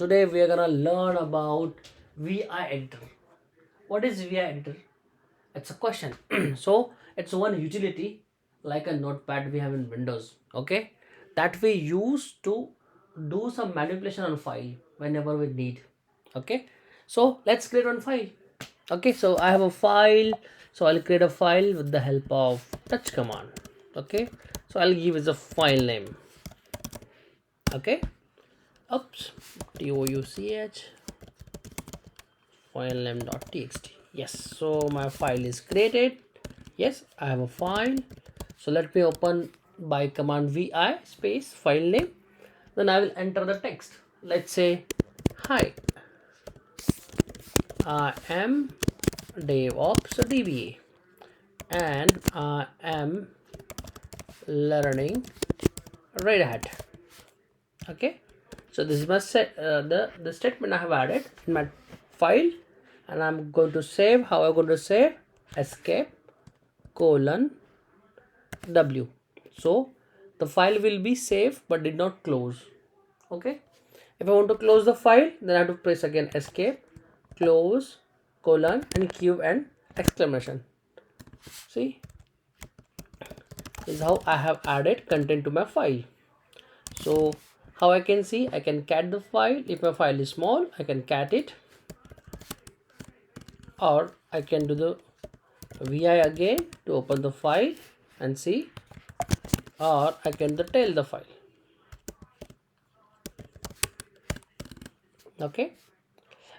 Today we are gonna learn about VI editor. What is VI editor? It's a question. So it's one utility like a notepad we have in Windows, okay? That we use to do some manipulation on file whenever we need. Okay. So let's create one file. Okay, so I have a file, so I'll create a file with the help of touch command. Okay, so I'll give it a file name. Okay, oops, touch file name.txt. Yes, so my file is created. Yes, I have a file. So let me open by command vi space file name. Then I will enter the text. Let's say, hi, I am DevOps DBA and I am learning Red Hat. Okay, so this is my the statement I have added in my file, and I'm going to save. How I'm going to save? Escape colon W. So the file will be saved but did not close. Okay, if I want to close the file, then I have to press again escape, close, colon, and cube and exclamation. See, this is how I have added content to my file. So how I can see, I can cat the file. If my file is small, I can cat it, or I can do the vi again to open the file and see, or I can tail the file. Okay,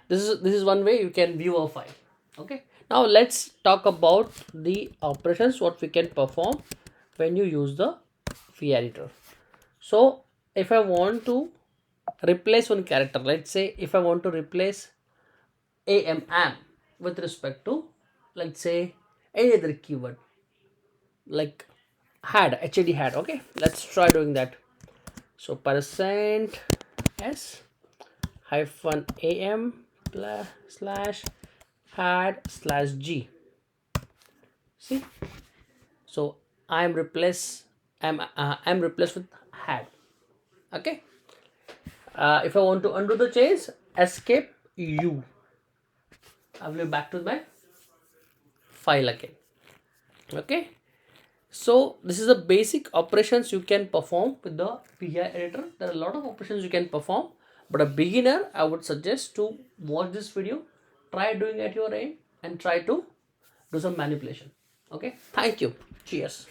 this is one way you can view a file. Okay, now let's talk about the operations what we can perform when you use the vi editor. So if I want to replace one character, let's say if I want to replace am with respect to, let's say, any other keyword like had. Okay, let's try doing that. So percent s hyphen am slash had slash g. See, so I'm replaced with had. Okay, if I want to undo the change, escape u. I will be back to my file again. Okay, so this is the basic operations you can perform with the vi editor. There are a lot of operations you can perform, but a beginner, I would suggest to watch this video, try doing at your end, and try to do some manipulation. Okay, thank you. Cheers.